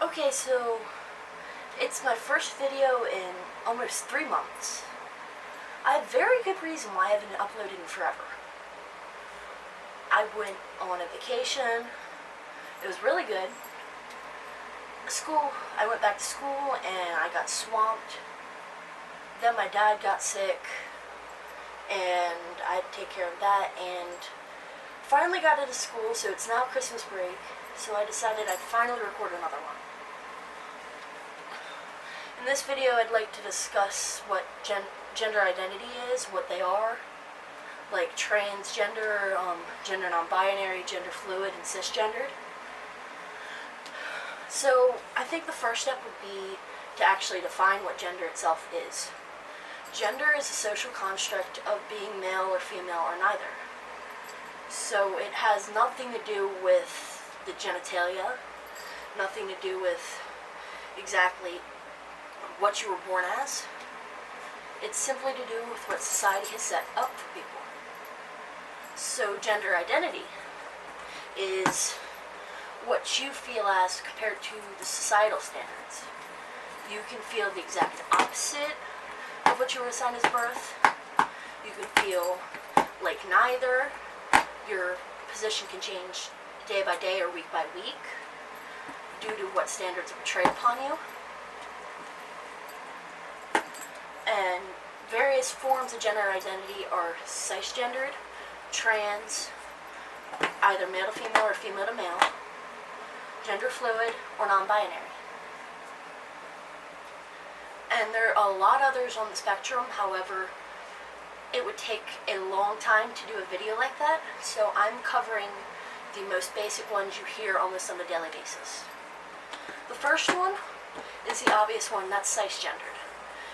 Okay, so it's my first video in almost 3 months. I have very good reason why I haven't uploaded in forever. I went on a vacation. It was really good. I went back to school and I got swamped. Then my dad got sick and I had to take care of that, and finally got into school, so it's now Christmas break, so I decided I'd finally record another one. In this video, I'd like to discuss what gender identity is, what they are, like transgender, gender non-binary, gender fluid, and cisgendered. So I think the first step would be to actually define what gender itself is. Gender is a social construct of being male or female or neither. So it has nothing to do with the genitalia, nothing to do with exactly what you were born as. It's simply to do with what society has set up for people. So gender identity is what you feel as compared to the societal standards. You can feel the exact opposite of what you were assigned as birth. You can feel like neither. Your position can change day by day or week by week due to what standards are portrayed upon you. And various forms of gender identity are cisgendered, trans, either male to female or female to male, gender fluid, or non-binary. And there are a lot others on the spectrum. However, it would take a long time to do a video like that, so I'm covering the most basic ones you hear almost on a daily basis. The first one is the obvious one, that's cisgendered.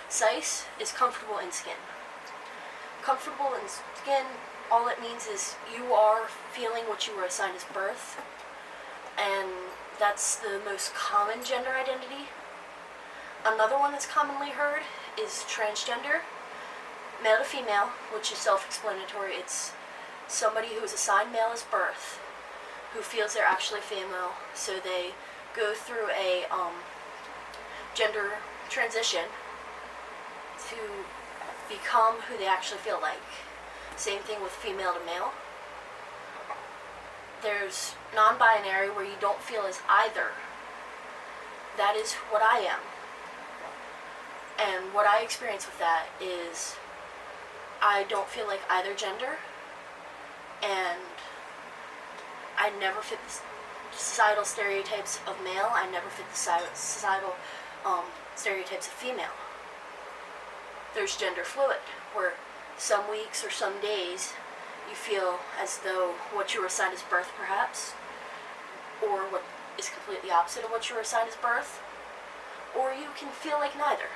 Cis is comfortable in skin. Comfortable in skin, all it means is you are feeling what you were assigned as birth, and that's the most common gender identity. Another one that's commonly heard is transgender. Male to female, which is self-explanatory. It's somebody who is assigned male as birth, who feels they're actually female, so they go through a gender transition to become who they actually feel like. Same thing with female to male. There's non-binary, where you don't feel as either. That is what I am. And what I experience with that is I don't feel like either gender, and I never fit the societal stereotypes of male. I never fit the societal stereotypes of female. There's gender fluid, where some weeks or some days you feel as though what you were assigned as birth, perhaps, or what is completely opposite of what you were assigned as birth, or you can feel like neither.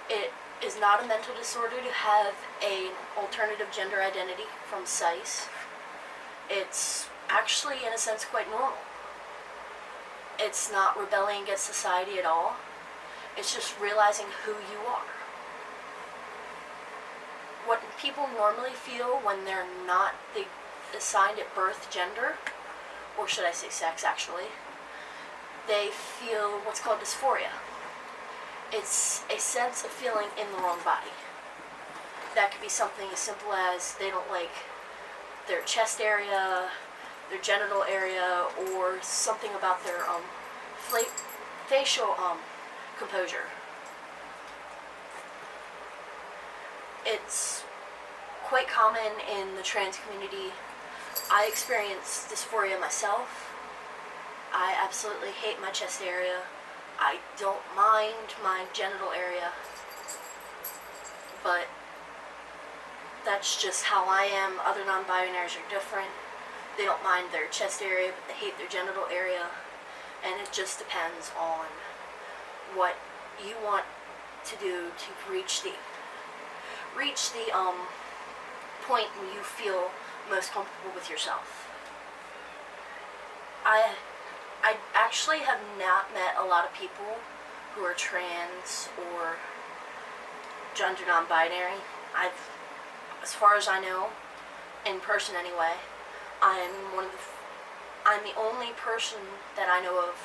It is not a mental disorder to have an alternative gender identity from cis. It's actually, in a sense, quite normal. It's not rebelling against society at all. It's just realizing who you are. What people normally feel when they're not assigned at birth gender, or should I say sex actually, they feel what's called dysphoria. It's a sense of feeling in the wrong body. That could be something as simple as they don't like their chest area, their genital area, or something about their facial composure. It's quite common in the trans community. I experience dysphoria myself. I absolutely hate my chest area. I don't mind my genital area, but that's just how I am. Other non-binaries are different. They don't mind their chest area, but they hate their genital area, and it just depends on what you want to do to reach the point where you feel most comfortable with yourself. I actually have not met a lot of people who are trans or gender non-binary. As far as I know, in person anyway, I'm I'm the only person that I know of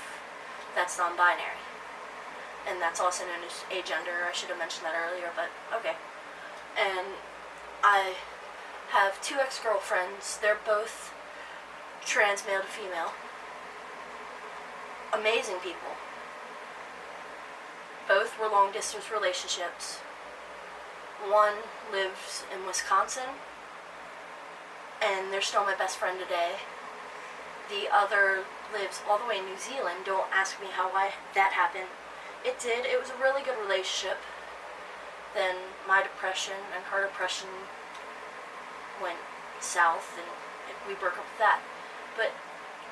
that's non-binary. And that's also known as agender. I should have mentioned that earlier, but okay. And I have 2 ex-girlfriends. They're both trans male to female. Amazing people. Both were long-distance relationships. One lives in Wisconsin, and they're still my best friend today. The other lives all the way in New Zealand. Don't ask me how that happened. It did. It was a really good relationship. Then my depression and her depression went south, and we broke up with that. But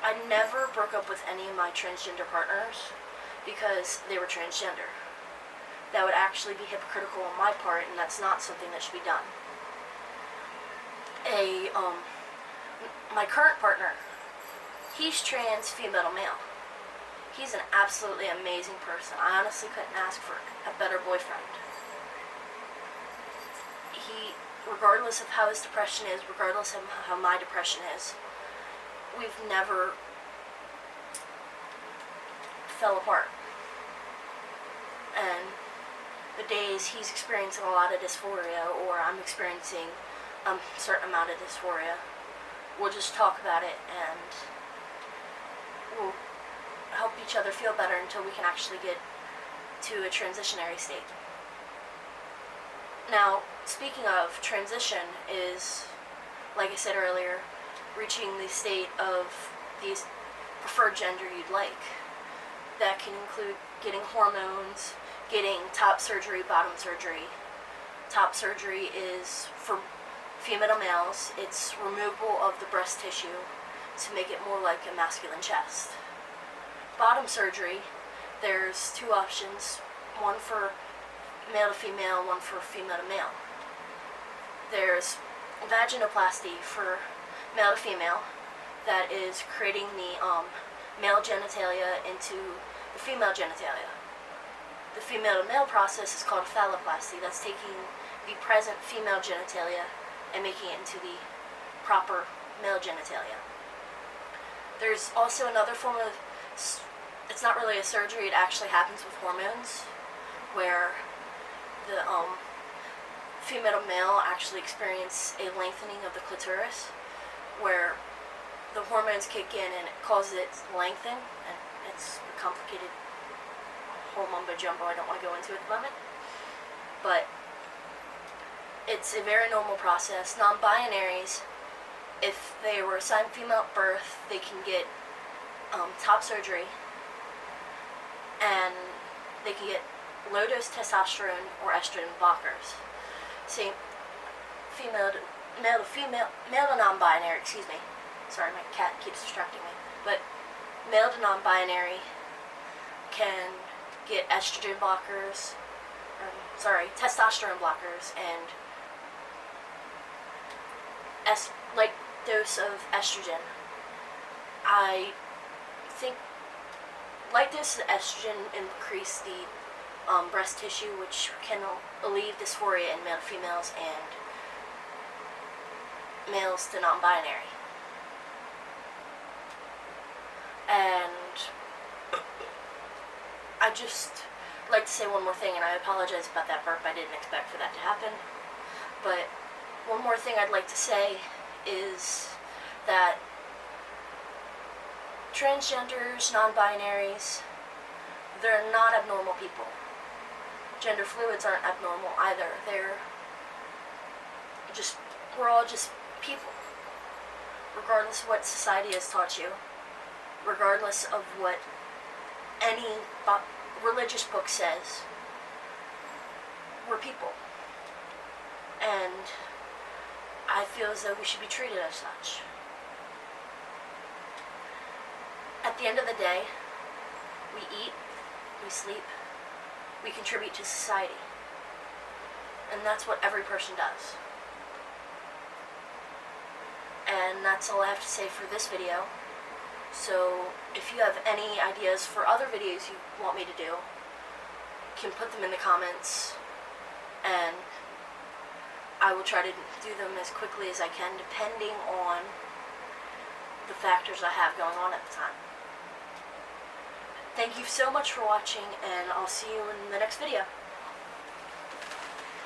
I never broke up with any of my transgender partners because they were transgender. That would actually be hypocritical on my part, and that's not something that should be done. My current partner, he's trans female to male. He's an absolutely amazing person. I honestly couldn't ask for a better boyfriend. He, regardless of how his depression is, regardless of how my depression is, we've never fell apart. And the days he's experiencing a lot of dysphoria, or I'm experiencing a certain amount of dysphoria, we'll just talk about it and we'll help each other feel better until we can actually get to a transitionary state. Now, speaking of transition is, like I said earlier, reaching the state of the preferred gender you'd like. That can include getting hormones, getting top surgery, bottom surgery. Top surgery is for female males. It's removal of the breast tissue to make it more like a masculine chest. Bottom surgery, there's 2 options, one for male to female, one for female to male. There's vaginoplasty for male to female, that is creating the male genitalia into the female genitalia. The female to male process is called phalloplasty. That's taking the present female genitalia and making it into the proper male genitalia. There's also another form of, it's not really a surgery, it actually happens with hormones, where the female to male actually experience a lengthening of the clitoris, where the hormones kick in and it causes it to lengthen, and it's a complicated whole mumbo jumbo I don't want to go into at the moment. But it's a very normal process. Non-binaries, if they were assigned female at birth, they can get top surgery, and they can get low-dose testosterone or estrogen blockers. See, male to non-binary, excuse me. Sorry, my cat keeps distracting me. But male to non-binary can get estrogen blockers, testosterone blockers, and light dose of estrogen. I think light dose of estrogen increase the breast tissue, which can alleviate dysphoria in male to females and males to non-binary. And I just like to say one more thing, and I apologize about that burp. I didn't expect for that to happen. But one more thing I'd like to say is that transgenders, non-binaries, they're not abnormal people. Gender fluids aren't abnormal either. We're all just people. Regardless of what society has taught you, regardless of what any religious book says, we're people. And I feel as though we should be treated as such. At the end of the day, we eat, we sleep, we contribute to society. And that's what every person does. And that's all I have to say for this video. So if you have any ideas for other videos you want me to do, you can put them in the comments, and I will try to do them as quickly as I can, depending on the factors I have going on at the time. Thank you so much for watching, and I'll see you in the next video.